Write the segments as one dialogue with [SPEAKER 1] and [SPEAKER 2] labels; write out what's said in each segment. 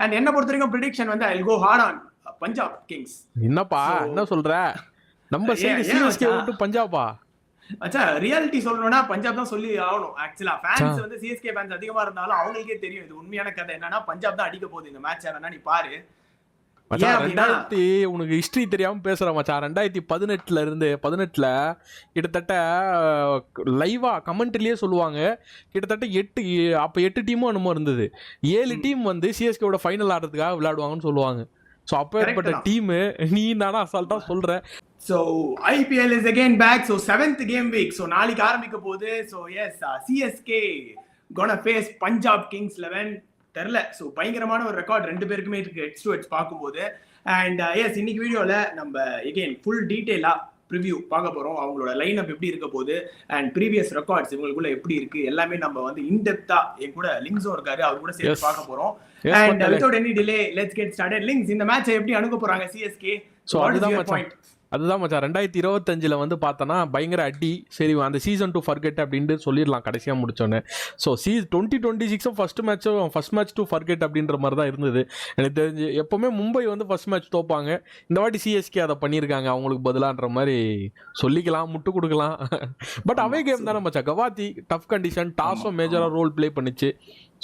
[SPEAKER 1] And என்ன பொறுத்த வரைக்கும் ப்ரிடிக்ஷன் வந்து ஐ கோ ஹார்ட் ஆன் பஞ்சாப் கிங்ஸ்.
[SPEAKER 2] என்னப்பா என்ன சொல்ற? நம்ம சைடு சிஎஸ்கே விட்டு பஞ்சாபா?
[SPEAKER 1] அச்சா ரியாலிட்டி சொல்லணும்னா பஞ்சாப் தான் சொல்லி ஆகணும். ஆக்சுவலா ஃபேன்ஸ் வந்து சிஎஸ்கே ஃபேன்ஸ் அதிகமா இருந்தாலும் அவங்களுக்கே தெரியும் இது உண்மையான கதை என்னன்னா பஞ்சாப் தான் அடிக்க போகுது இந்த மேட்ச். வேணா நீ பாரு.
[SPEAKER 2] உனக்கு ஹிஸ்டரி தெரியாம பேசுற மச்சான். 2018 கிட்டத்தட்ட லைவா கமெண்ட்ரிலேயே சொல்லுவாங்க, கிட்டத்தட்ட 8 டீமும் என்னமோ இருந்தது. 7 டீம் வந்து சிஎஸ்கேவோட ஃபைனல் ஆடுறதுக்காக விளையாடுவாங்கன்னு சொல்லுவாங்க. ஸோ அப்போ ஏற்பட்ட டீமு நீ தானே அசால்ட்டா சொல்ற.
[SPEAKER 1] So IPL is again back. So 7th game week. So நாளைக்கு ஆரம்பிக்க போகுது. So yes, CSK gonna face Punjab Kings 11. தெரியல. ஸோ பயங்கரமான ஒரு ரெக்கார்ட் ரெண்டு பேருக்குமே இருக்கு ஹெட்ஸ் டு ஹெட்ஸ் பார்க்கும்போது. அண்ட் எஸ் இன்னைக்கு வீடியோவில் நம்ம எகெயின் ஃபுல் டீட்டெயிலாக ப்ரிவியூ பார்க்க போகிறோம். அவங்களோட லைன் அப் எப்படி இருக்க போகுது அண்ட் ப்ரீவியஸ் ரெக்கார்ட்ஸ் இவங்களுக்குள்ள எப்படி இருக்கு எல்லாமே நம்ம வந்து இன்டெப்தா என் கூட லிங்க்ஸும் இருக்காரு அவர் கூட சேர்த்து பார்க்க போகிறோம். And without any delay let's get started. Links இந்த மேட்சை எப்படி அணுக போறாங்க சிஎஸ்கே?
[SPEAKER 2] ஸோ அதுதான் மச்சான் 2025 வந்து பார்த்தோன்னா பயங்கர அடி. சரி அந்த சீசன் 2 ஃபர்கெட் அப்படின்ட்டு சொல்லிடலாம் கடைசியாக முடிச்சோன்னே. So 2026 first match to forget அப்படின்ற மாதிரி தான் இருந்தது எனக்கு தெரிஞ்சு. எப்போவுமே மும்பை வந்து ஃபர்ஸ்ட் மேட்ச் தோப்பாங்க, இந்த வாட்டி சிஎஸ்கே அதை பண்ணியிருக்காங்க அவங்களுக்கு பதிலான்ற மாதிரி சொல்லிக்கலாம், முட்டு கொடுக்கலாம். பட் அவே கேம் தானே மச்சான். கவாத்தி டஃப் கண்டிஷன், டாஸும் மேஜராக ரோல் ப்ளே பண்ணிச்சு.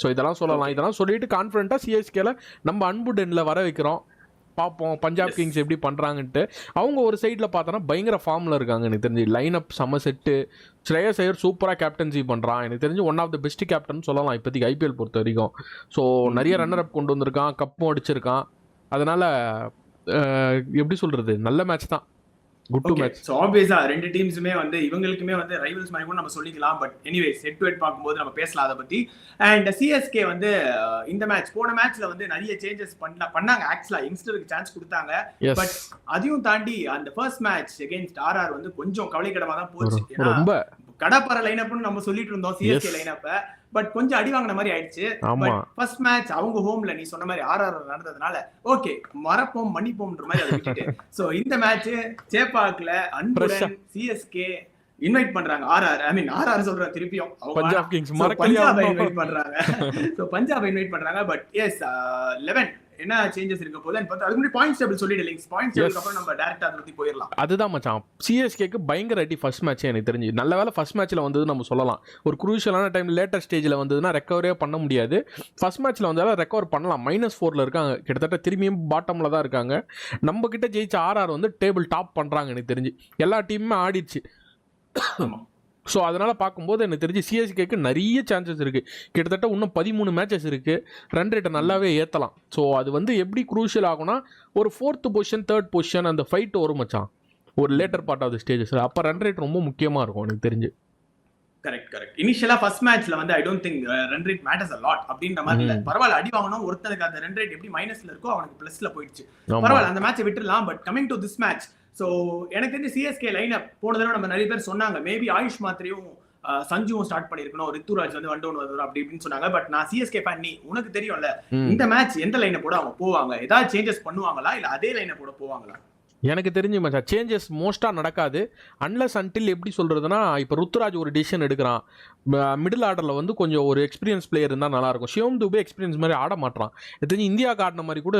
[SPEAKER 2] ஸோ இதெல்லாம் சொல்லலாம். இதெல்லாம் சொல்லிட்டு கான்ஃபிடென்ட்டாக சிஎஸ்கேல நம்ம அன்பு டென்னில் வர வைக்கிறோம். பார்ப்போம் பஞ்சாப் கிங்ஸ் எப்படி பண்ணுறாங்கன்ட்டு. அவங்க ஒரு சைடில் பார்த்தோன்னா பயங்கர ஃபார்மில் இருக்காங்க எனக்கு தெரிஞ்சு. லைன் அப் செம்ம செட்டு. ஸ்ரேயஸ் ஐயர் சூப்பராக கேப்டன்சி பண்ணுறான். எனக்கு தெரிஞ்சு one of the best captain சொல்லலாம் இப்போதைக்கு ஐபிஎல் பொறுத்த வரைக்கும். ஸோ நிறைய ரன்னர் அப் கொண்டு வந்திருக்கான், கப்பும் அடிச்சிருக்கான். அதனால் எப்படி சொல்கிறது, நல்ல மேட்ச் தான், குட் டு மேட்ச்.
[SPEAKER 1] சோ ஆப்வியஸா ரெண்டு டீம்ஸுமே வந்து இவங்களுக்குமே வந்து ரைவல்ஸ் மாதிரி கூட நம்ம சொல்லிக்கலாம். But anyways head to head பார்க்கும்போது நம்ம பேசலாம் அதை பத்தி. அண்ட் சிஎஸ்கே வந்து இந்த மேட்ச் போன மேட்ச்ல வந்து நிறைய சேஞ்சஸ் பண்ணாங்க. ஆக்சுவலா யங்ஸ்டருக்கு சான்ஸ் கொடுத்தாங்க. பட் அதையும் தாண்டி அந்த ஃபர்ஸ்ட் மேட்ச் அகைன்ஸ்ட் ஆர்ஆர் வந்து கொஞ்சம் கவலைக்கிடமா தான் போச்சு. ரொம்ப கடப்பார லைனப்னு நம்ம சொல்லிட்டு இருந்தோம் சிஎஸ்கே லைனப்ப. பட் கொஞ்சம் அடி வாங்கின மாதிரி ஆயிடுச்சு. ஃபர்ஸ்ட் மேட்ச் அவங்க ஹோம்ல நீ சொன்ன மாதிரி ஆர்ஆர் நடந்ததுனால ஓகே மறப்போம் மன்னிப்போம்ன்ற மாதிரி அதை விட்டுட்டு சோ இந்த மேட்ச் சேப்பாக்ல அன்புடன் சிஎஸ்கே இன்வைட் பண்றாங்க. ஆர்ஆர் சொல்றேன் திருப்பியும்
[SPEAKER 2] பஞ்சாப் கிங்ஸ்
[SPEAKER 1] இன்வைட் பண்றாங்க. சோ பஞ்சாப் இன்வைட் பண்றாங்க. பட் எஸ் 11 என்ன சேஞ்சஸ் இருக்க போகுது பார்த்தா அதுக்கு முன்னாடி பாயிண்ட்ஸ் டேபிள் சொல்லிடு. லிங்க்ஸ் பாயிண்ட்ஸ் டேபிளுக்கு அப்புறம் நம்ம டைரக்டா அதை பத்தி போயிடலாம்.
[SPEAKER 2] அதுதான் மச்சான் சிஎஸ்கேக்கு பயங்கர அடி ஃபர்ஸ்ட் மேட்ச் எனக்கு தெரிஞ்சு. நல்ல வேலை ஃபர்ஸ்ட் மேட்ச்ல வந்தது நம்ம சொல்லலாம். ஒரு குரூஷியலான டைம் லேட்டர் ஸ்டேஜ்ல வந்ததுன்னா ரெக்கவரே பண்ண முடியாது. ஃபர்ஸ்ட் மேட்ச்ல வந்தாலும் ரெக்கவர் பண்ணலாம். -4 இருக்காங்க, கிட்டத்தட்ட திரும்பியும் பாட்டம்ல தான் இருக்காங்க. நம்ம கிட்ட ஜெயிச்ச ஆர்ஆர் வந்து டேபிள் டாப் பண்றாங்க எனக்கு தெரிஞ்சு. எல்லா டீமுமே ஆடிடுச்சு. ஸோ அதனால் பார்க்கும்போது எனக்கு தெரிஞ்சு சிஎஸ்கேக்கு நிறைய சான்சஸ் இருக்குது. கிட்டத்தட்ட இன்னும் 13 மேட்சஸ் இருக்குது. ரன் ரேட்டை நல்லாவே ஏற்றலாம். ஸோ அது வந்து எப்படி குரூஷியல் ஆகும்னா ஒரு 4th பொசிஷன் 3rd பொசிஷன் அந்த ஃபைட் வரும் மச்சான் ஒரு later part of the stages. அப்போ ரன் ரேட் ரொம்ப முக்கியமாக இருக்கும் எனக்கு தெரிஞ்சு.
[SPEAKER 1] கரெக்ட். இனிஷியலா ஃபர்ஸ்ட் மேட்ச்ல வந்து I don't think run rate matters a lot அப்படின்ற மாதிரி இல்ல. பரவாயில்ல அடி வாங்கணும், ஒருத்தனுக்கு அந்த ரன் ரேட் எப்படி மைனஸ்ல இருக்கோ அவனுக்கு பிளஸ்ல போயிடுச்சு. பரவாயில்ல அந்த மேட்சை விட்டுறலாம். But coming to this match so எனக்கு தெரிஞ்சு சிஎஸ்கே லைன் அப் போன தடவை நம்ம நிறைய பேர் சொன்னாங்க மேபி ஆயுஷ் மாத்திரையும் சஞ்சுவும் ஸ்டார்ட் பண்ணிருக்கணும், ரித்துராஜ் வந்து 1 down வருவார் அப்படி இப்படின்னு சொன்னாங்க. பட் நான் சிஎஸ்கே ஃபேன், நீ உனக்கு தெரியும்ல இந்த மேட்ச் எந்த லைனை போட அவங்க போவாங்க, ஏதாவது சேஞ்சஸ் பண்ணுவாங்களா இல்ல அதே லைனை போட போவாங்களா?
[SPEAKER 2] எனக்கு தெரிஞ்சு மச்சான் சேஞ்சஸ் மோஸ்ட்டாக நடக்காது. அன்லஸ் அன்டில் எப்படி சொல்கிறதுனா இப்போ ருத்துராஜ் ஒரு டிசிஷன் எடுக்கிறான். மிடில் ஆர்டரில் வந்து கொஞ்சம் ஒரு எக்ஸ்பீரியன்ஸ் பிளேயர் இருந்தால் நல்லாயிருக்கும். ஷிவம் துபே எக்ஸ்பீரியன்ஸ் மாதிரி ஆட மாட்டான். தெரிஞ்சு இந்தியாவுக்கு ஆடின மாதிரி கூட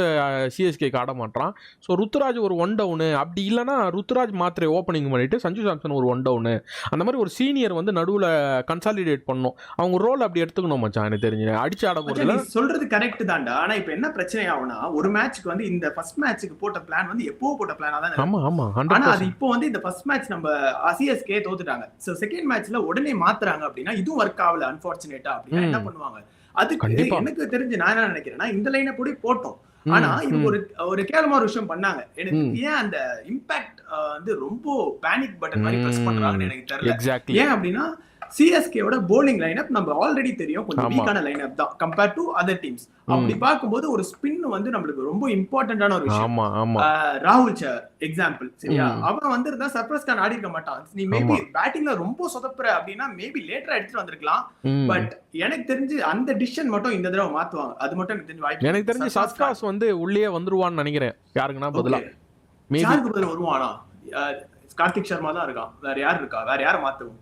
[SPEAKER 2] சிஎஸ்கேக்கு ஆட மாட்டான். ஸோ ருத்துராஜ் ஒரு 1 down அப்படி இல்லைனா ருத்துராஜ் மாத்திரை ஓப்பனிங் பண்ணிவிட்டு சஞ்சு சாம்சன் ஒரு 1 down அந்த மாதிரி ஒரு சீனியர் வந்து நடுவில் கன்சாலிடேட் பண்ணணும். அவங்க ரோல் அப்படி எடுத்துக்கணும் மச்சான். எனக்கு தெரிஞ்சு அடிச்சு ஆட போகிறது
[SPEAKER 1] சொல்கிறது கரெக்ட் தான்டா. ஆனால் இப்போ என்ன பிரச்சனை ஆகுனா ஒரு மேட்ச்சுக்கு வந்து இந்த ஃபர்ஸ்ட் மேட்ச்சுக்கு போட்ட பிளான் வந்து எப்போ போட்ட பிளான் இப்போ வந்து இந்த ஃபர்ஸ்ட் மேட்ச் நம்ம சிஎஸ்கே தோத்துட்டாங்க. சோ செகண்ட் மேட்ச்ல உடனே மாத்துறாங்க அப்படின்னா இதுவும் ஒர்க் ஆகல அன்பார்ச்சுனேட்டா அப்படின்னா என்ன பண்ணுவாங்க? அதுக்கு எனக்கு தெரிஞ்சு நான் என்ன நினைக்கிறேன்னா இந்த லைனை போய் போட்டோம். ஆனா இவங்க ஒரு கேவலமான ஒரு விஷயம் பண்ணாங்க. எனக்கு ஏன் அந்த இம்பாக்ட் வந்து ரொம்ப பேனிக் பட்டன் மாதிரி பிரஸ் பண்றாங்கன்னு எனக்கு தெரியல. ஏன் அப்படின்னா சிஎஸ்கேவோட போலிங் லைனப் நம்ம ஆல்ரெடி தெரியும் கொஞ்சம் வீக்கான லைனப் தான் கம்பேர் டு அதர் டீம்ஸ். அப்படி பார்க்கும்போது ஒரு ஸ்பின் வந்து நம்மளுக்கு ரொம்ப இம்பார்ட்டன்டான ஒரு விஷயம். ராகுல் எக்ஸாம்பிள் சரியா, அவன் வந்திருந்தா சர்ப்ரைஸ் கான் ஆடி இருக்க மாட்டான். நீ மேபி பேட்டிங்ல ரொம்ப சொதப்புற அப்படின்னா மேபி லேட்டரா எடுத்துட்டு வந்திருக்கலாம். பட் எனக்கு தெரிஞ்சு அந்த டிசிஷன் மட்டும் இந்த தடவை மாத்துவாங்க. அது மட்டும் எனக்கு தெரிஞ்சு வாய்ப்பு.
[SPEAKER 2] எனக்கு தெரிஞ்சு சர்ப்ரைஸ் வந்து உள்ளே வந்துருவான்னு நினைக்கிறேன். யாருக்குன்னா பதிலா
[SPEAKER 1] யாருக்கு பதில் வருவானா? கார்த்திக் சர்மா தான் இருக்கான். வேற யார் இருக்கா? வேற யாரை மாத்துவோம்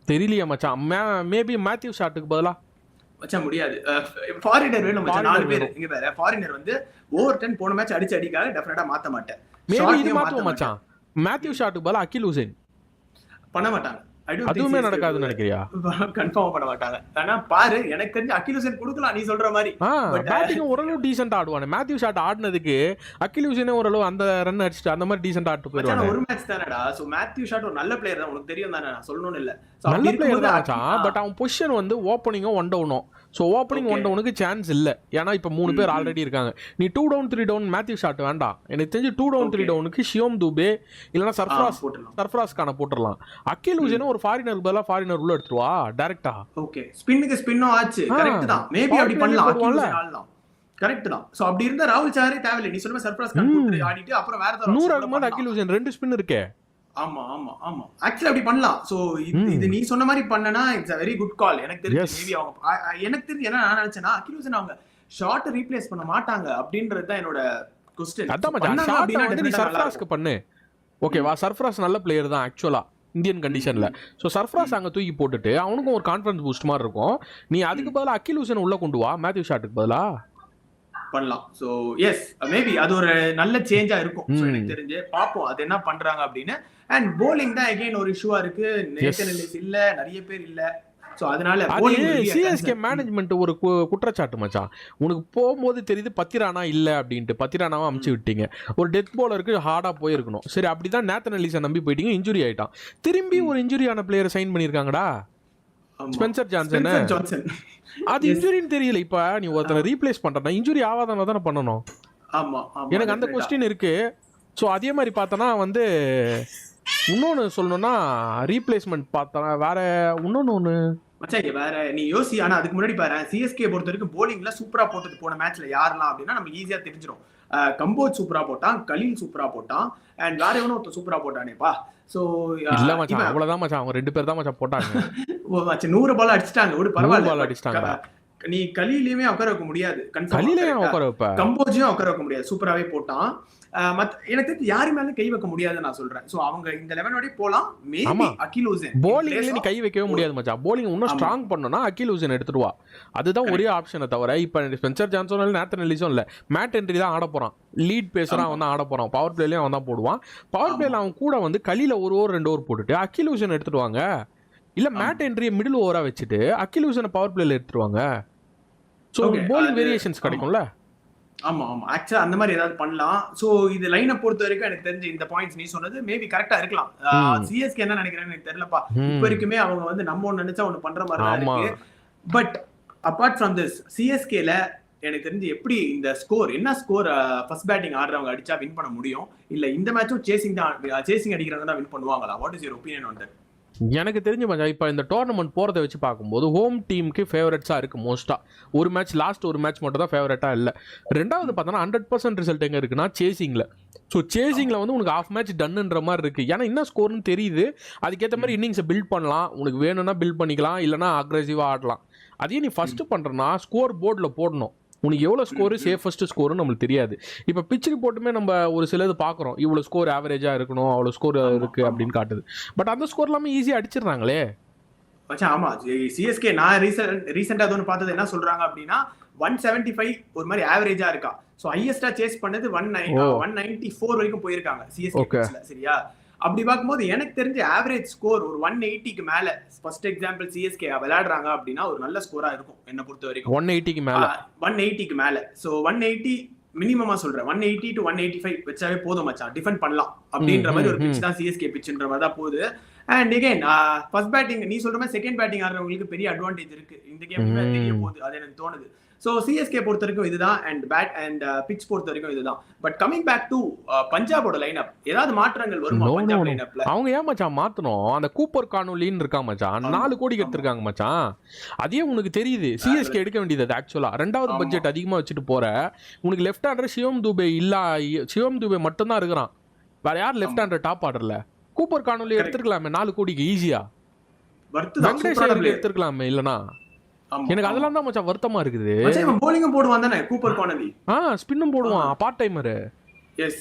[SPEAKER 2] தெரியலையா மச்சான். மேபி மேத்யூ ஷாட்டுக்கு பதிலா
[SPEAKER 1] வச்சா முடியாது. ஃபாரினர் வேணும் மச்சான், 4 பேர் இங்க வேற. ஃபாரினர் வந்து ஓவர் 10 போன மேட்ச் அடிக்காக டெஃபினட்டா மாத்த மாட்டேன்.
[SPEAKER 2] மேபி இது மாத்துவோம் மச்சான். மேத்யூ ஷாட்டுக்கு பதிலா அகில் ஹுசைன்
[SPEAKER 1] பண்ண மாட்டாங்க.
[SPEAKER 2] அதுவுமே நடக்காதுன்னு நினைக்கிறியா?
[SPEAKER 1] கன்ஃபார்ம் பண்ண மாட்டாங்க. ஆனா பாரு, எனக்கு தெரிஞ்சு அகில் ஹுசைன் கொடுக்கலாம் நீ சொல்ற மாதிரி.
[SPEAKER 2] பேட்டிங் ஓரளவு டீசென்ட் ஆடுவானே. மேத்யூ ஷாட் ஆடுனதுக்கு அகில் ஹுசைனே ஓரளவு அந்த ரன் அடிச்சிட்டு அந்த மாதிரி டீசென்ட் ஆட்டு போயிடுவாங்க.
[SPEAKER 1] ஒரு மேட்ச் தானடா. சோ மேத்யூ ஷாட் ஒரு நல்ல பிளேயர் தான், உனக்கு தெரியும் தானே, நான் சொல்லணும்னு இல்ல.
[SPEAKER 2] நல்ல பிளேயர் தான் மச்சான். பட் அவன் பொசிஷன் வந்து ஓப்பனிங்கோ ஒன் டவுனோ. ஸோ ஓப்பனிங் ஒன் டவுனுக்கு சான்ஸ் இல்லை. ஏன்னா இப்போ 3 பேர் ஆல்ரெடி இருக்காங்க. நீ 2 டவுன் 3 டவுன் மேத்யூ ஷாட் வேண்டாம். எனக்கு தெரிஞ்சு 2 டவுன் 3 டவுனுக்கு ஷியோம் துபே இல்லைன்னா சர்ஃப்ராஸ் கான போட்டுடலாம். அகில் ஹுசைனும் ஒரு ஃபாரினர் பதிலாக ஃபாரினர் உள்ள எடுத்துருவா டைரக்டா.
[SPEAKER 1] ஓகே, ஸ்பின்னுக்கு ஸ்பின்னும் ஆச்சு. கரெக்ட் தான். மேபி அப்படி பண்ணலாம். அகில் ஹுசைன் ஆடலாம். கரெக்ட் தான். சோ அப்படி இருந்தா ராகுல் சாரே தேவையில்லை. நீ சொல்ற சர்ஃப்ராஸ் கான் போட்டு ஆடிட்டு அப்புறம் வேற ஏதாவது
[SPEAKER 2] 100 ஆகும்போது அகில் ஹுசைன் 2 ஸ்பின் இருக்கே.
[SPEAKER 1] ஆமா ஆமா ஆமா, ஆக்சுவலி அப்படி பண்ணலாம். சோ இது நீ சொன்ன மாதிரி பண்ணனா it's a very good call. எனக்கு தெரிஞ்சு மேபி அவங்க எனக்கு தெரிஞ்சு என்ன நான் நினைச்சேனா அகில் ஹுசைன் அவங்க ஷாட் ரீப்ளேஸ் பண்ண மாட்டாங்க அப்படின்றது தான் என்னோட क्वेश्चन.
[SPEAKER 2] அதான் மச்சான், ஷாட் வந்து நீ சர்ஃப்ராஸ்க்கு பண்ணு. ஓகேவா? சர்ஃப்ராஸ் நல்ல பிளேயர் தான் ஆக்சுவலா இந்தியன் கண்டிஷன்ல. ஸோ சர்ஃப்ராஸ் அங்கே தூக்கி போட்டுட்டு அவனுக்கும் ஒரு கான்ஃபிடன்ஸ் பூஸ்ட் மாதிரி இருக்கும். நீ அதுக்கு பதிலாக அகில் ஹுசைன் உள்ள கொண்டு வா மேத்யூ ஷாட்டுக்கு பதிலா
[SPEAKER 1] பண்ணலாம். சோ எஸ், மேபி அது ஒரு நல்ல சேஞ்சா இருக்கும். எனக்கு தெரிஞ்சு பாப்போம் அது என்ன பண்றாங்க அப்படின்னு. அண்ட் bowling தான் அகைன் ஒரு இஷ்யூவா இருக்கு. நேஷனல் எல்லிஸ் இல்ல, நிறைய பேர் இல்ல. சோ அதனால
[SPEAKER 2] சிஎஸ்கே மேனேஜ்மெண்ட் ஒரு குற்றச்சாட்டு மச்சான். உனக்கு போகும்போது தெரியுது பத்திரானா இல்ல அப்படின்ட்டு. பத்திரானாவை அமுச்சு விட்டீங்க. ஒரு டெத் பாலருக்கு ஹார்டா போயிருக்கணும். சரி, அப்படிதான் நேத்தன் எல்லிஸை நம்பி போயிட்டீங்க. இன்ஜுரி ஆயிட்டான். திரும்பி ஒரு இன்ஜுரியான பிளேயர் சைன் பண்ணிருக்காங்கடா, ஸ்பென்சர் ஜான்சன். அது இன்ஜுரின்னு தெரியல. இப்ப நீ ஒருத்தனை ரீப்ளேஸ் பண்றனா இன்ஜுரி ஆகாதவங்க தானே பண்ணணும்.
[SPEAKER 1] ஆமா,
[SPEAKER 2] எனக்கு அந்த கொஸ்டின் இருக்கு. ஸோ அதே மாதிரி பார்த்தோன்னா வந்து இன்னொன்று சொல்லணும்னா ரீப்ளேஸ்மெண்ட் பார்த்தோன்னா வேற இன்னொன்று
[SPEAKER 1] மச்சான் வேற நீ யோசி. ஆனா அதுக்கு முன்னாடி பாரு, சிஎஸ்கே பொறுத்த வரைக்கும் போலிங்ல சூப்பரா போட்டது போன மேட்ச்ல யாரெல்லாம் அப்படின்னா நமக்கு ஈஸியா தெரிஞ்சிடும். கம்போஜ் சூப்பரா போட்டான், கலீல் சூப்பரா போட்டான், அண்ட் வேற எவனோ ஒருத்தர் சூப்பரா போட்டானேப்பா. சோ
[SPEAKER 2] இல்ல மச்சான், அவ்வளவுதான் மச்சான். அவங்க 2 பேர் தான் மச்சான் போட்டாங்க.
[SPEAKER 1] 100 பால் அடிச்சிட்டாங்க. ஒரு பரவாயில்ல
[SPEAKER 2] பால் அடிச்சிட்டாங்க.
[SPEAKER 1] நீ கலீலையுமே உட்கார வைக்க முடியாது.
[SPEAKER 2] கலீலையும் உட்கார வைப்ப,
[SPEAKER 1] கம்போஜையும் உட்கார வைக்க முடியாது. சூப்பராவே போட்டான். எனக்கு தெரிஞ்சு யாரு மேல கை வைக்க முடியாதுன்னு நான் சொல்றேன். சோ அவங்க இந்த 11 ஓட போலாம். மேபி அகில் ஹுசைன்
[SPEAKER 2] bowlingல நீ கை வைக்கவே முடியாது மச்சான். bowling இன்னும் ஸ்ட்ராங் பண்ணனும்னா அகில் ஹுசைன் எடுத்துடுவா. அதுதான் ஒரே ஆப்ஷனை தவிர இப்ப ஸ்பென்சர் ஜான்சன் இல்ல நேத்தன் எல்லிஸும் இல்ல. மேட் ஹென்ரி தான் ஆட போறான். லீட் பேசரா அவன் தான் ஆட போறான். பவர் பிளேலயும் அவன் தான் போடுவான். பவர் பிளேல அவன் கூட வந்து கலீல 1 ஓவர் 2 ஓவர் போட்டுட்டு அகில் ஹுசைன் எடுத்துடுவாங்க. இல்ல மேட் ஹென்ரியை மிடில் ஓவரா வச்சுட்டு அகில் ஹுசைனை பவர் பிளேல எடுத்துடுவாங்க. சோ bowling வேரியேஷன்ஸ் கிடைக்கும்ல.
[SPEAKER 1] ஆமா ஆமா, ஆக்சுவலா அந்த மாதிரி ஏதாவது பண்ணலாம். சோ இது லைனை பொறுத்த வரைக்கும் எனக்கு தெரிஞ்சு இந்த பாயிண்ட்ஸ் நீ சொன்னது மேபி கரெக்டா இருக்கலாம். சிஎஸ்கே என்ன நினைக்கிறேன்னு எனக்கு தெரியலப்பா. இப்ப வரைக்குமே அவங்க வந்து நம்ம ஒண்ணு நினைச்சா ஒண்ணு பண்ற மாதிரி தான் இருக்கு. பட் அபார்ட் ஃப்ரம் திஸ் சிஎஸ்கேல எனக்கு தெரிஞ்சு எப்படி இந்த ஸ்கோர் என்ன ஸ்கோர் ஃபர்ஸ்ட் பேட்டிங் ஆடுறவங்க அடிச்சா வின் பண்ண முடியும், இல்ல இந்த மேட்சும் சேசிங் அடிக்கிறவங்க தான் வின் பண்ணுவாங்களா? What is your opinion on that?
[SPEAKER 2] எனக்கு தெரிஞ்சு மச்சான் இப்போ இந்த டோர்னமெண்ட் போகிறத வச்சு பார்க்கும்போது ஹோம் டீமுக்கு ஃபேவரட்ஸாக இருக்குது மோஸ்ட்டாக. ஒரு மேட்ச் லாஸ்ட் ஒரு மேட்ச் மட்டும் தான் ஃபேவரட்டாக இல்லை. ரெண்டாவது பார்த்தோன்னா 100% ரிசல்ட் எங்கே இருக்குன்னா சேசிங்கில். ஸோ சேசிங்கில் வந்து உனக்கு ஆஃப் மேட்ச் டன்னுன்ற மாதிரி இருக்குது. ஏன்னா என்ன ஸ்கோர்னு தெரியுது. அதுக்கேற்ற மாதிரி இன்னிங்ஸை பில்ட் பண்ணலாம். உனக்கு வேணும்னா பில்ட் பண்ணிக்கலாம், இல்லைனா அக்ரெசிவாக ஆடலாம். அதையே நீ ஃபஸ்ட்டு பண்ணுறனா ஸ்கோர் போர்டில் போடணும். உனக்கு எவ்வளோ ஸ்கோரு சேஃபஸ்ட் ஸ்கோருன்னு நம்மளுக்கு தெரியாது. இப்போ பிச் ரிப்போர்ட்டுமே நம்ம ஒரு சிலது பார்க்குறோம். இவ்வளோ ஸ்கோர் ஆவரேஜாக இருக்கணும், அவ்வளோ ஸ்கோர் இருக்குது அப்படின்னு காட்டுது. பட் அந்த ஸ்கோர் எல்லாமே ஈஸியாக அடிச்சிடுறாங்களே.
[SPEAKER 1] ஆமா, சிஎஸ்கே நான் ரீசெண்டா ஒன்று பார்த்தது என்ன சொல்றாங்க அப்படின்னா 175 ஒரு மாதிரி ஆவரேஜா இருக்கா. ஸோ ஹையஸ்டா சேஸ் பண்ணது 194 வரைக்கும் போயிருக்காங்க சிஎஸ்கே. சரியா? அப்படி பார்க்கும்போது எனக்கு தெரிஞ்ச ஆவரேஜ் ஸ்கோர் ஒரு 180க்கு மேல ஃபர்ஸ்ட் எக்ஸாம்பிள் சிஎஸ்கே விளையாடுறாங்க அப்படின்னா ஒரு நல்ல ஸ்கோரா இருக்கும் என்ன பொறுத்த வரைக்கும். 180க்கு மேல. சோ 180 மினிமமா சொல்றேன். 180 to 185 வச்சாவே போதும் மச்சான், டிஃபெண்ட் பண்ணலாம் அப்படின்ற மாதிரி ஒரு பிட்ச் தான் சிஎஸ்கே பிட்ச்ன்ற மாதிரி தான் போகுது. அண்ட் அகைன் ஃபர்ஸ்ட் பேட்டிங் நீ சொல்ற மாதிரி செகண்ட் பேட்டிங் ஆடுறவங்களுக்கு பெரிய அட்வான்டேஜ் இருக்கு இந்த கேம் தெரிய போகுது, அது எனக்கு தோணுது. ஸோ சிஎஸ்கே பொறுத்த வரைக்கும் இதுதான், அண்ட் பேட் அண்ட் பிட்ச் பொறுத்த வரைக்கும் இதுதான். பட் கமிங் பேக் டு பஞ்சாபோட லைனப், ஏதாவது மாற்றங்கள் வருமா பஞ்சாப் லைனப்ல?
[SPEAKER 2] அவங்க ஏன் மச்சான் மாத்தணும்? அந்த கூப்பர் கானோலின்னு இருக்கா மச்சான், 4 கோடி எடுத்திருக்காங்க மச்சான். அதே உனக்கு தெரியுது சிஎஸ்கே எடுக்க வேண்டியது. அது ஆக்சுவலா 2வது பட்ஜெட் அதிகமா வச்சுட்டு போற. உனக்கு லெஃப்ட் ஹேண்டர் சிவம் துபே இல்ல, சிவம் துபே மட்டும் தான் இருக்கிறான். வேற யார் லெஃப்ட் ஹேண்டர் டாப் ஆர்டர்ல? கூப்பர் கானோலி எடுத்துக்கலாமே 4 கோடிக்கு ஈஸியா. வெங்கடேஷ் எடுத்துக்கலாமே. இல்லனா எனக்கு அதெல்லாம் தான் மச்சான் வருத்தமா இருக்குது.
[SPEAKER 1] போலிங்கும் போடுவான் தானே கூப்பர் கானோலி.
[SPEAKER 2] ஸ்பின்னும் போடுவான், பார்ட் டைமர்.
[SPEAKER 1] எஸ்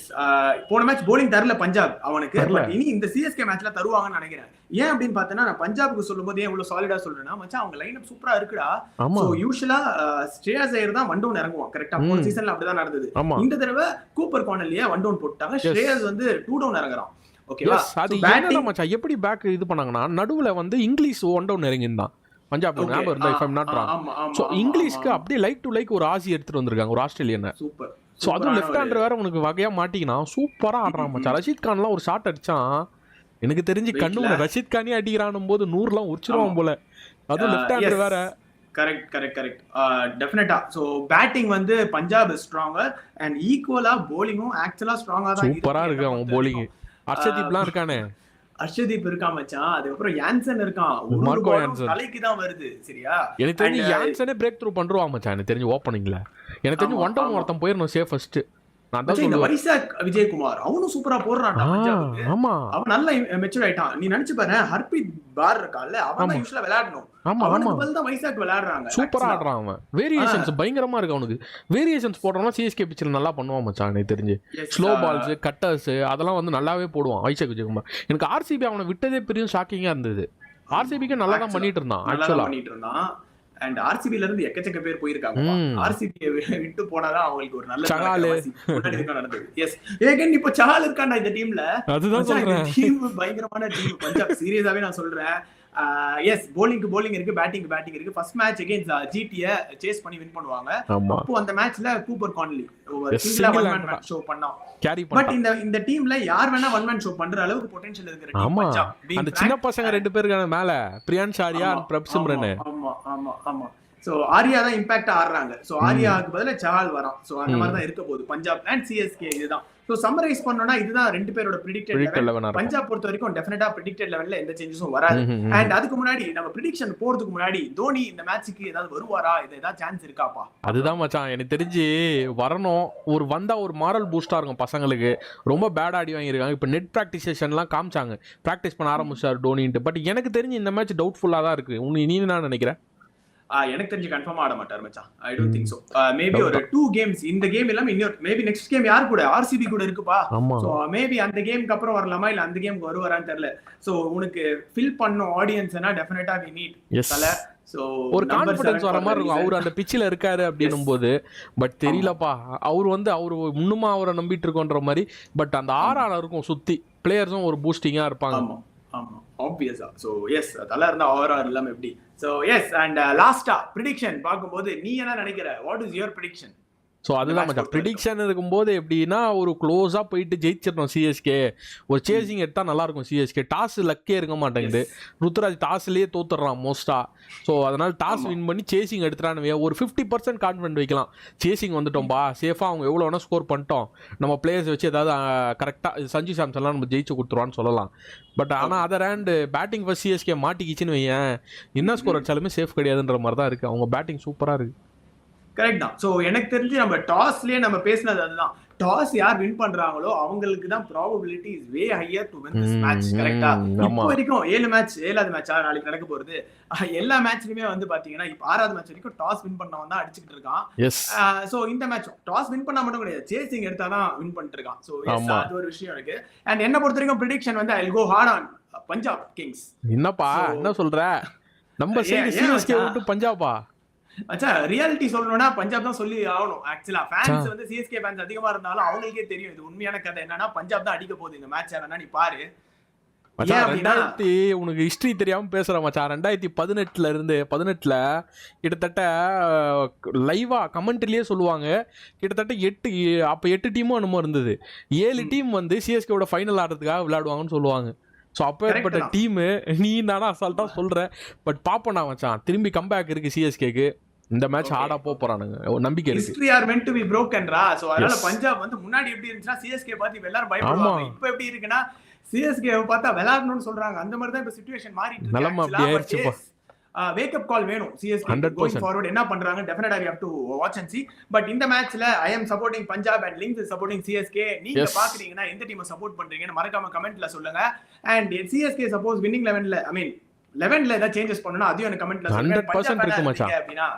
[SPEAKER 1] போன மேட்ச் போலிங் தரல பஞ்சாப் அவனுக்கு, பட் இனி இந்த சிஎஸ்கே மேட்ச்ல தருவாங்கன்னு நினைக்கிறேன். ஏன் அப்படின்னு பார்த்தேன்னா நான் பஞ்சாபுக்கு சொல்லும்போது ஏன் இவ்வளவு சாலிடா சொல்றேன்னா மச்சான் அவங்க லைனப் சூப்பரா இருக்குடா. சோ யூசுவலா ஸ்ரேயாஸ் ஐயர் தான் ஒன் டவுன் இறங்குவான் கரெக்டா, போன சீசன்ல அப்படிதான் நடந்தது. இந்த தடவை கூப்பர் கார்னர்லயே ஒன் டவுன் போட்டாங்க, ஸ்ரேயாஸ் வந்து 2 டவுன் இறங்குறான். ஓகேவா,
[SPEAKER 2] அது என்னடா மச்சான் எப்படி பேக் இது பண்ணாங்கன்னா நடுவுல வந்து இங்கிலீஷ் ஒன் டவுன் இறங்கிருந்தான் பஞ்சாப் ஞாபகம் இருந்தா if I am not wrong. So இங்கிலீஷ்க்கு அப்படியே லைக் டு லைக் ஒரு ஆசி எடுத்துட்டு வந்திருக்காங்க, ஒரு ஆஸ்திரேலியன்.
[SPEAKER 1] சூப்பர்.
[SPEAKER 2] சோ அதுவும் லெஃப்ட் ஹேண்டர் வேற உனக்கு வகையா மாட்டிக்கினா சூப்பரா ஆடுறான் மச்சான். ரஷீத் கான்லாம் ஒரு ஷாட் அடிச்சான், எனக்கு தெரிஞ்சு கண்ணு ரஷீத் கானே அடிக்கிறானும் போது 100லாம் உச்சிருவான் போல. அதுவும் லெஃப்ட் ஹேண்டர் வேற.
[SPEAKER 1] கரெக்ட் டெஃபினட்டா. சோ பேட்டிங் வந்து பஞ்சாப் இஸ் ஸ்ட்ராங்கர் அண்ட் ஈக்குவலா bowling-ம் ஆக்சுவலா ஸ்ட்ராங்கா தான் இருக்கு.
[SPEAKER 2] சூப்பரா இருக்கு அவன் bowling. அர்ஷதீப்லாம் இருக்கானே,
[SPEAKER 1] அர்ஷதீப் இருக்கான் மச்சான், அதுக்கப்புறம் யான்சன் இருக்கான்,
[SPEAKER 2] மார்க்கோ யான்சன்
[SPEAKER 1] தலைக்கு தான் வருது. சரியா,
[SPEAKER 2] எனக்கு தெரிஞ்சு யான்சனே பிரேக் த்ரூ பண்றான் மச்சான். எனக்கு தெரிஞ்சு ஓப்பனிங்ல எனக்கு தெரிஞ்சு ஒன் டவுன் ஒருத்தன் போயிரணும் சேஃபஸ்ட். நான் தான் சொல்றேன்
[SPEAKER 1] வைசாக் விஜயகுமார் அவனும் சூப்பரா போடுறான்.
[SPEAKER 2] ஆமா
[SPEAKER 1] அவன் நல்ல மெச்சூர் ஆயிட்டான். நீ நினைச்சு பாரு, ஹர்ப்ரீத் பார் இருக்கான்ல அவன் தான் யூசுவலா விளையாடணும். அவனுக்கு பதிலா தான் வைசாக் விளையாடுறாங்க.
[SPEAKER 2] சூப்பரா ஆடுறான் அவன். வேரியேஷன்ஸ் பயங்கரமா இருக்கு அவனுக்கு. வேரியேஷன்ஸ் போடுறவனா சிஎஸ்கே பிச்சில் நல்லா பண்ணுவான் மச்சான். எனக்கு தெரிஞ்சு ஸ்லோ பால்ஸ் கட்டர்ஸ் அதெல்லாம் வந்து நல்லாவே போடுவான் வைசாக் விஜயகுமார். எனக்கு ஆர்சிபி அவனை விட்டதே பெரிய ஷாக்கிங்கா இருந்தது. ஆர்சிபிக்கு நல்லா தான் பண்ணிட்டு இருந்தான்.
[SPEAKER 1] அண்ட் ஆர்சிபில இருந்து எக்கச்சக்க பேர் போயிருக்காங்க. ஆர்சிபி விட்டு போனாதான் அவங்களுக்கு ஒரு நல்ல நடந்தது. எஸ் ஏகன் இப்ப சஹால் இருக்கான்டா இந்த டீம்ல.
[SPEAKER 2] அதுதான் சொல்றேன்,
[SPEAKER 1] டீம் பயங்கரமான டீம் பஞ்சாப். சீரியஸாவே நான் சொல்றேன். எஸ் bowling இருக்கு, பேட்டிங் இருக்கு. ஃபர்ஸ்ட் மேட்ச் அகைன்ஸ்ட் ஜிடியை சேஸ் பண்ணி வின் பண்ணுவாங்க. அப்போ அந்த மேட்ச்ல கூப்பர் கான்லி ஒரு சிங்கிளா ஒன் மேன் ஷோ பண்ணான். பட் இந்த டீம்ல யார் வேணா ஒன் மேன் ஷோ பண்ற அளவுக்கு பொட்டன்ஷியல் இருக்கிற டீம் பஞ்சாப்.
[SPEAKER 2] அந்த சின்ன பசங்க ரெண்டு பேர் இருக்காங்க மேல, பிரியான்ஷ் ஆரியா அண்ட் பிரப் சிம்ரன்.
[SPEAKER 1] ஆமா சோ ஆரியா தான் இம்பாக்ட் ஆடுறாங்க. சோ ஆரியாக்கு பதிலா சஹால் வரான். சோ அந்த மாதிரி தான் இருக்க போகுது பஞ்சாப் அண்ட் சிஎஸ்கே. இதுதான் சோ சம்மரைஸ் பண்ணோம்னா இதுதான் ரெண்டு பேரோட பிரெடிக்டட் லெவல். பஞ்சாப் பொறுத்த வரைக்கும் டெஃபினட்டா பிரெடிக்டட் லெவல்ல எந்த சேஞ்சஸும் வராது. அண்ட் அதுக்கு முன்னாடி நம்ம பிரெடிக்ஷன் போறதுக்கு முன்னாடி தோனி இந்த மேட்ச்சுக்கு ஏதாவது வருவாரா, இது ஏதாவது சான்ஸ் இருக்காப்பா?
[SPEAKER 2] அதுதான் மச்சான் எனக்கு தெரிஞ்சு வரணும். ஒரு வந்தா ஒரு மாரல் பூஸ்டா இருக்கும் பசங்களுக்கு. ரொம்ப பேட் ஆடி வாங்கியிருக்காங்க. இப்போ நெட் ப்ராக்டிஸ் செஷன்லாம் காமிச்சாங்க, ப்ராக்டிஸ் பண்ண ஆரம்பிச்சார் டோனின்ட்டு. பட் எனக்கு தெரிஞ்சு இந்த மேட்ச் டவுட்ஃபுல்லா தான் இருக்கு. நீ நான் நினைக்கிறேன்
[SPEAKER 1] எனக்கு தெரிஞ்சு கன்ஃபார்ம் ஆட மாட்டார் மச்சான். I don't think so. Maybe ஒரு 2 கேம்ஸ், இந்த கேம் இல்லாம இன்னொரு மேபி நெக்ஸ்ட் கேம் யார் கூட, ஆர்சிபி கூட இருக்குப்பா. சோ மேபி அந்த கேமுக்கு அப்புறம் வரலாமா இல்ல அந்த கேமுக்கு வருவாரான்னு தெரியல. சோ உனக்கு ஃபில் பண்ண ஆடியன்ஸ்னா டெஃபினட்டா வி நீட் தல. சோ
[SPEAKER 2] ஒரு கான்ஃபிடன்ஸ் வர மாதிரி இருக்கும் அவர் அந்த பிட்ச்ல இருக்காரு அப்படினும்போது. பட் தெரியலப்பா, அவர் வந்து அவர் முன்னுமா அவரை நம்பிட்டு இருக்கோன்ற மாதிரி. பட் அந்த ஆறான இருக்கும் சுத்தி பிளேயர்ஸும் ஒரு பூஸ்டிங்கா இருப்பாங்க.
[SPEAKER 1] ஆமா ஆப்வியஸா. சோ எஸ் தல இருந்தா ஆர் இல்லாம எப்படி. சோ எஸ் அண்ட் லாஸ்டா பிரெடிக்ஷன் பாக்கும்போது நீ என்ன நினைக்கிற? What is your prediction?
[SPEAKER 2] So அதுதான் மச்சான் ப்ரிடிக்ஷன் இருக்கும்போது எப்படின்னா ஒரு க்ளோஸாக போயிட்டு ஜெயிச்சிடணும் சிஎஸ்கே. ஒரு சேசிங் எடுத்தால் நல்லாயிருக்கும் சிஎஸ்கே. டாஸ் லக்கே இருக்க மாட்டேங்குது. ருத்ராஜ் டாஸ்லேயே தோத்துடுறான் மோஸ்ட்டாக. ஸோ அதனால் டாஸ் வின் பண்ணி சேசிங் எடுத்துட்டான்னு ஒரு 50% கான்ஃபிடென்ட் வைக்கலாம். சேசிங் வந்துட்டோம்பா சேஃபாக, அவங்க எவ்வளோ வேணால் ஸ்கோர் பண்ணிட்டோம், நம்ம பிளேயர்ஸ் வச்சு ஏதாவது கரெக்டாக சஞ்சு சாம்சன்லாம் நம்ம ஜெயிச்சு கொடுத்துருவான்னு சொல்லலாம். பட் ஆனால் other hand batting first CSK மாட்டிக்கிச்சின்னு வையேன், என்ன ஸ்கோர் அடிச்சாலுமே சேஃப் கிடையாதுன்ற மாதிரி தான் இருக்குது. அவங்க பேட்டிங் சூப்பராக இருக்குது.
[SPEAKER 1] கரெக்ட் தான். சோ எனக்கு தெரிஞ்சு நம்ம டாஸ்லயே நம்ம பேசினது அதுதான். டாஸ் யார் வின் பண்றாங்களோ அவங்களுக்கு தான் probability is way higher to win this match. கரெக்ட்டா? இப்போ வரைக்கும் 7 மேட்ச், 7வது மேட்ச் நாளைக்கு நடக்க போறது. எல்லா மேட்ச்லயுமே வந்து பாத்தீங்கன்னா இப்போ 6வது மேட்ச் வரைக்கும் டாஸ் வின் பண்ணவன் தான் அடிச்சிட்டு இருக்கான். சோ இந்த மேட்ச் டாஸ் வின் பண்ணா மட்டும் கிடையாது, சேசிங் எடுத்தாதான் வின் பண்ணிட்டு இருக்கான். சோ அது ஒரு விஷயம் இருக்கு. அண்ட் என்ன பொறுத்த வரைக்கும் பிரெடிக்ஷன் வந்து I'll go hard on Punjab Kings.
[SPEAKER 2] என்னப்பா என்ன சொல்ற? நம்ம சிஎஸ்கே விட்டு பஞ்சாபா?
[SPEAKER 1] அச்சா ரியாலிட்டி சொல்லணும்னா பஞ்சாப் தான் சொல்லி ஆகணும். ஆக்சுவலா ஃபேன்ஸ் வந்து சிஎஸ்கே ஃபேன்ஸ் அதிகமா இருந்தாலும் அவங்களுக்கே தெரியும் இது உண்மையான கதை என்னன்னா பஞ்சாப் தான் அடிக்க போகுது இந்த மேட்ச். வேணா நீ பாரு.
[SPEAKER 2] உனக்கு ஹிஸ்டரி தெரியாம பேசுற மச்சான். 2018 கிட்டத்தட்ட லைவா கமெண்ட்லயே சொல்லுவாங்க, கிட்டத்தட்ட 8 டீமும் என்னமோ இருந்தது. 7 டீம் வந்து சிஎஸ்கேவோட ஃபைனல் ஆடுறதுக்காக விளையாடுவாங்கன்னு சொல்லுவாங்க. ஸோ அப்பேற்பட்ட டீமு நீ தானே அசால்ட்டா சொல்ற. பட் பாப்போம் நான் மச்சான், திரும்பி கம்பேக் இருக்கு சிஎஸ்கேக்கு. இந்த மேட்ச் ஆடா போறானுங்க, நம்பிக்கை இருக்கு.
[SPEAKER 1] History are meant to be brokenரா. சோ அதனால பஞ்சாப் வந்து முன்னாடி எப்படி இருந்துச்சுனா சிஎஸ்கே பார்த்து எல்லாரும் பயப்படுவாங்க. இப்போ எப்படி இருக்குன்னா சிஎஸ்கே பார்த்தா விளையாடணும்னு சொல்றாங்க. அந்த மாதிரி தான் இப்போ சிச்சுவேஷன் மாறிட்டு இருக்கு.
[SPEAKER 2] நிலைமை அப்படி ஆயிருச்சுப்பா.
[SPEAKER 1] வேக் அப் கால் வேணும் சிஎஸ்கே கோயிங் ஃபார்வர்ட். என்ன பண்றாங்க டெஃபினட்டா we have to watch and see. But இந்த மேட்ச்ல I am supporting Punjab and Links is supporting CSK. நீங்க பாக்குறீங்கன்னா எந்த டீமை சப்போர்ட் பண்றீங்கன்னு மறக்காம கமெண்ட்ல சொல்லுங்க. and CSK suppose winning 11ல I mean 11ல ஏதாவது சேஞ்சஸ் பண்ணனும் அதையும் எனக்கு கமெண்ட்ல சொல்லுங்க.
[SPEAKER 2] 100% இருக்கு மச்சான்.
[SPEAKER 1] அப்படினா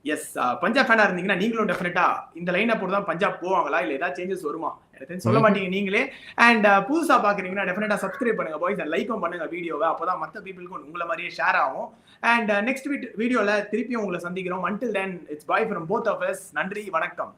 [SPEAKER 1] எஸ் பஞ்சாப் ஃபேனா இருந்தீங்கன்னா நீங்களும் டெஃபினட்டா இந்த லைன் அப்போ தான் பஞ்சாப் போவாங்களா இல்ல ஏதாவது சேஞ்சஸ் வருமா எனக்கு சொல்ல மாட்டீங்க நீங்களே. அண்ட் புதுசா பாக்குறீங்கன்னா டெஃபினட்டா சப்ஸ்கிரைப் பண்ணுங்க பாய்ஸ், லைக்கும் பண்ணுங்க வீடியோவை, அப்பதான் மற்ற பீப்புளுக்கும் உங்களை மாதிரியே ஷேர் ஆகும். அண்ட் நெக்ஸ்ட் வீடியோல திருப்பியும் உங்களை சந்திக்கிறோம். until then it's bye from both of us. நன்றி, வணக்கம்.